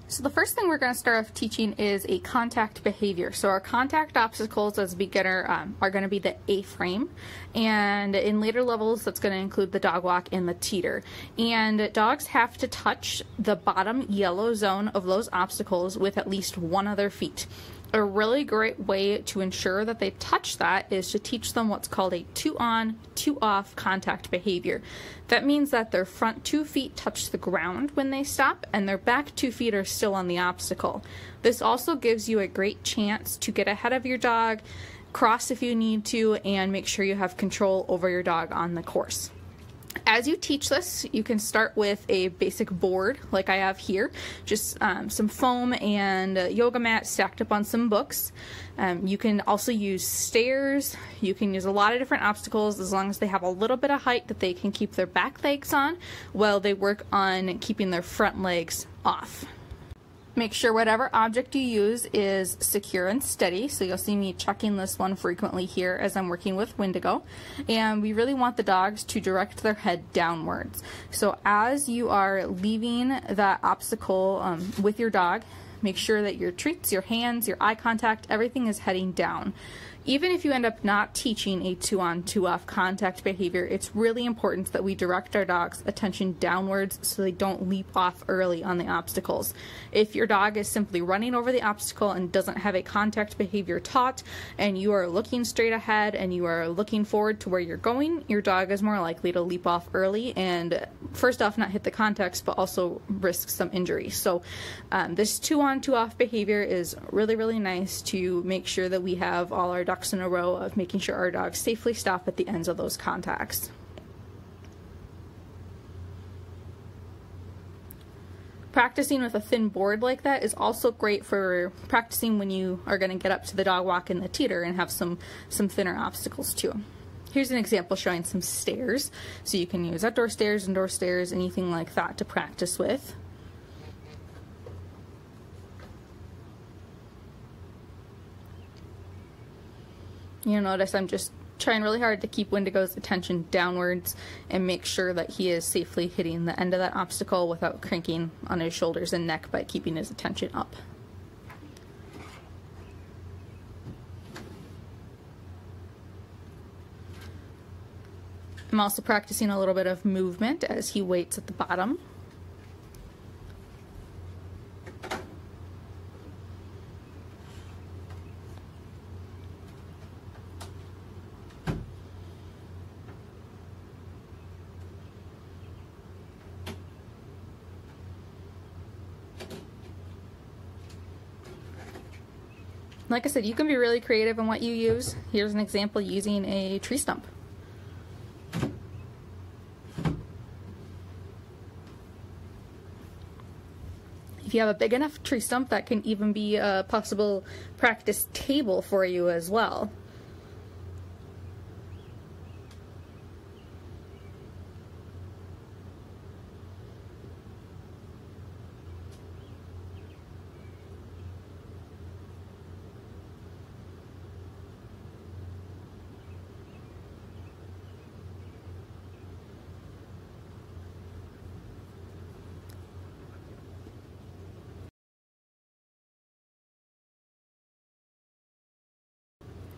So the first thing we're going to start off teaching is a contact behavior. So our contact obstacles as a beginner are going to be the A-frame, and in later levels that's going to include the dog walk and the teeter. And dogs have to touch the bottom yellow zone of those obstacles with at least one of their feet. A really great way to ensure that they touch that is to teach them what's called a 2-on, 2-off contact behavior. That means that their front 2 feet touch the ground when they stop and their back 2 feet are still on the obstacle. This also gives you a great chance to get ahead of your dog, cross if you need to, and make sure you have control over your dog on the course. As you teach this, you can start with a basic board like I have here, just some foam and a yoga mat stacked up on some books. You can also use stairs. You can use a lot of different obstacles as long as they have a little bit of height that they can keep their back legs on while they work on keeping their front legs off. Make sure whatever object you use is secure and steady, so you'll see me checking this one frequently here as I'm working with Wendigo. And we really want the dogs to direct their head downwards. So as you are leaving that obstacle with your dog, make sure that your treats, your hands, your eye contact, everything is heading down. Even if you end up not teaching a 2-on, 2-off contact behavior, it's really important that we direct our dog's attention downwards so they don't leap off early on the obstacles. If your dog is simply running over the obstacle and doesn't have a contact behavior taught, and you are looking straight ahead and you are looking forward to where you're going, your dog is more likely to leap off early and first off not hit the contacts but also risk some injury. So this 2-on, 2-off behavior is really nice to make sure that we have all our ducks in a row of making sure our dogs safely stop at the ends of those contacts. Practicing with a thin board like that is also great for practicing when you are going to get up to the dog walk and the teeter and have some thinner obstacles too. Here's an example showing some stairs. So you can use outdoor stairs, indoor stairs, anything like that to practice with. You'll notice I'm just trying really hard to keep Wendigo's attention downwards and make sure that he is safely hitting the end of that obstacle without cranking on his shoulders and neck by keeping his attention up. I'm also practicing a little bit of movement as he waits at the bottom. Like I said, you can be really creative in what you use. Here's an example using a tree stump. If you have a big enough tree stump, that can even be a possible practice table for you as well.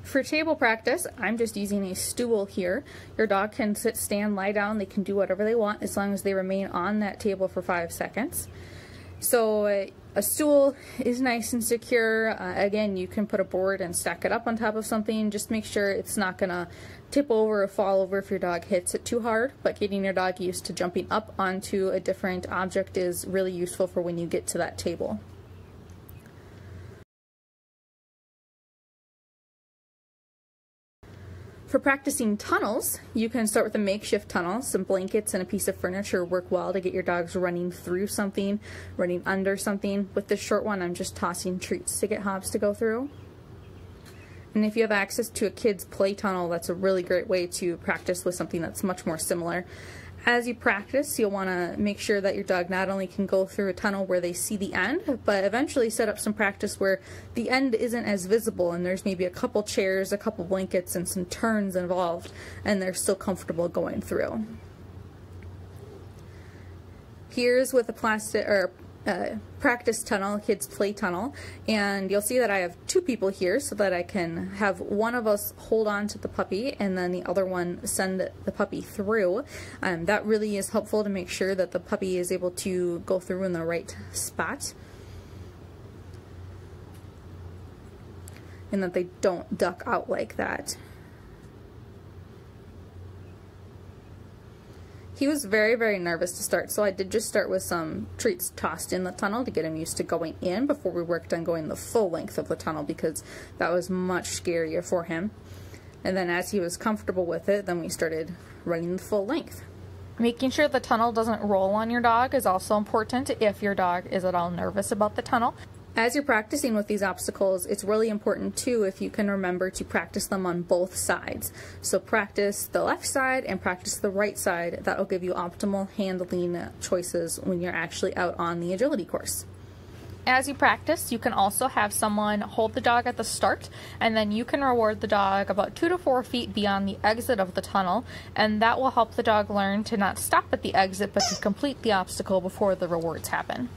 For table practice, I'm just using a stool here. Your dog can sit, stand, lie down. They can do whatever they want as long as they remain on that table for 5 seconds. So a stool is nice and secure. Again, you can put a board and stack it up on top of something. Just make sure it's not gonna tip over or fall over if your dog hits it too hard. But getting your dog used to jumping up onto a different object is really useful for when you get to that table. For practicing tunnels, you can start with a makeshift tunnel. Some blankets and a piece of furniture work well to get your dogs running through something, running under something. With this short one, I'm just tossing treats to get Hobbs to go through. And if you have access to a kid's play tunnel, that's a really great way to practice with something that's much more similar. As you practice, you'll want to make sure that your dog not only can go through a tunnel where they see the end, but eventually set up some practice where the end isn't as visible and there's maybe a couple chairs, a couple blankets, and some turns involved, and they're still comfortable going through. Here's with a plastic or practice tunnel, kids play tunnel, and you'll see that I have two people here so that I can have one of us hold on to the puppy and then the other one send the puppy through. That really is helpful to make sure that the puppy is able to go through in the right spot and that they don't duck out like that. He was very, very nervous to start, so I did just start with some treats tossed in the tunnel to get him used to going in before we worked on going the full length of the tunnel, because that was much scarier for him. And then as he was comfortable with it, then we started running the full length. Making sure the tunnel doesn't roll on your dog is also important if your dog is at all nervous about the tunnel. As you're practicing with these obstacles, it's really important too if you can remember to practice them on both sides. So practice the left side and practice the right side. That'll give you optimal handling choices when you're actually out on the agility course. As you practice, you can also have someone hold the dog at the start, and then you can reward the dog about 2 to 4 feet beyond the exit of the tunnel, and that will help the dog learn to not stop at the exit but to complete the obstacle before the rewards happen.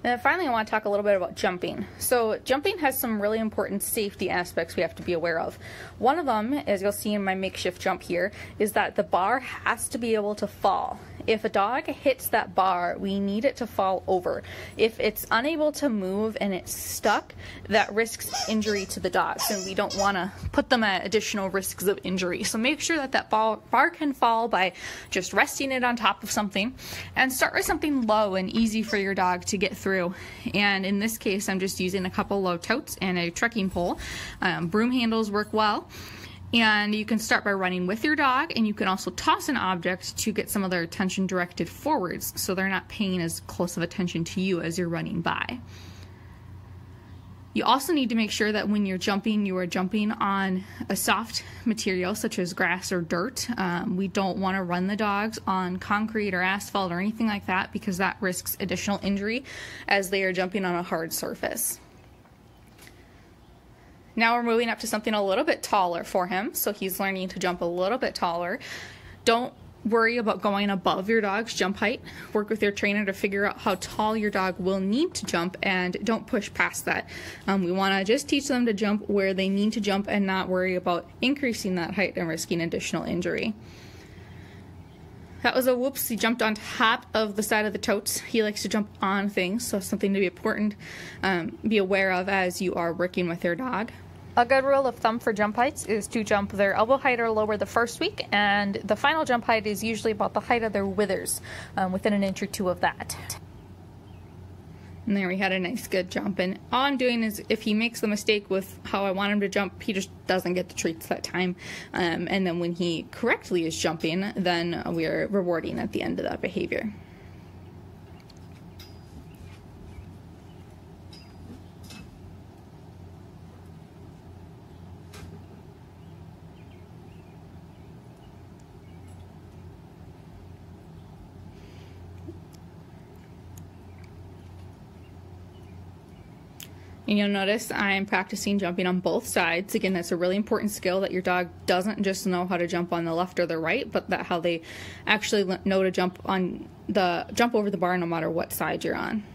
And then finally, I want to talk a little bit about jumping. So jumping has some really important safety aspects we have to be aware of. One of them, as you'll see in my makeshift jump here, is that the bar has to be able to fall. If a dog hits that bar, we need it to fall over. If it's unable to move and it's stuck, that risks injury to the dogs, and we don't want to put them at additional risks of injury. So make sure that that bar can fall by just resting it on top of something, and start with something low and easy for your dog to get through. And in this case, I'm just using a couple low totes and a trekking pole. Broom handles work well. And you can start by running with your dog, and you can also toss an object to get some of their attention directed forwards so they're not paying as close of attention to you as you're running by. You also need to make sure that when you're jumping, you are jumping on a soft material such as grass or dirt. We don't want to run the dogs on concrete or asphalt or anything like that, because that risks additional injury as they are jumping on a hard surface. Now we're moving up to something a little bit taller for him, so he's learning to jump a little bit taller. Don't worry about going above your dog's jump height. Work with your trainer to figure out how tall your dog will need to jump, and don't push past that. We want to just teach them to jump where they need to jump and not worry about increasing that height and risking additional injury. That was a whoops. He jumped on top of the side of the totes. He likes to jump on things, so something to be important, be aware of as you are working with your dog. A good rule of thumb for jump heights is to jump their elbow height or lower the first week, and the final jump height is usually about the height of their withers, within an inch or two of that. And there we had a nice good jump, and all I'm doing is if he makes the mistake with how I want him to jump, he just doesn't get the treats that time, and then when he correctly is jumping, then we are rewarding at the end of that behavior. And you'll notice I'm practicing jumping on both sides. Again, that's a really important skill, that your dog doesn't just know how to jump on the left or the right, but that how they actually know to jump over the bar no matter what side you're on.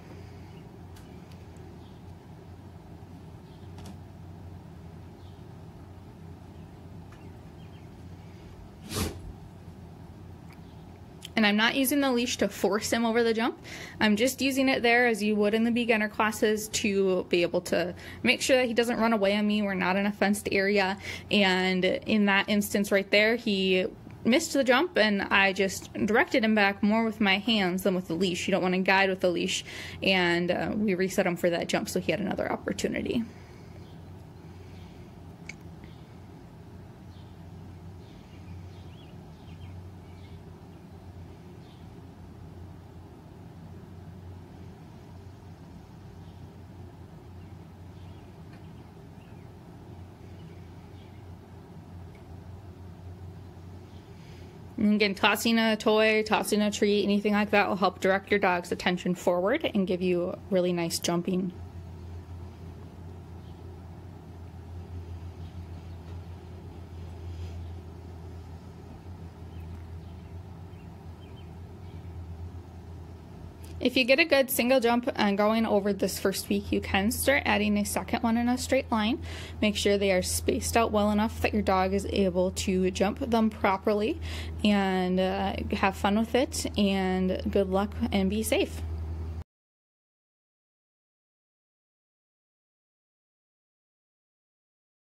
And I'm not using the leash to force him over the jump. I'm just using it there as you would in the beginner classes to be able to make sure that he doesn't run away on me. We're not in a fenced area. And in that instance right there, he missed the jump, and I just directed him back more with my hands than with the leash. You don't want to guide with the leash. And we reset him for that jump so he had another opportunity. And again, tossing a toy, tossing a treat, anything like that will help direct your dog's attention forward and give you really nice jumping. If you get a good single jump going over this first week, you can start adding a second one in a straight line. Make sure they are spaced out well enough that your dog is able to jump them properly, and have fun with it, and good luck and be safe.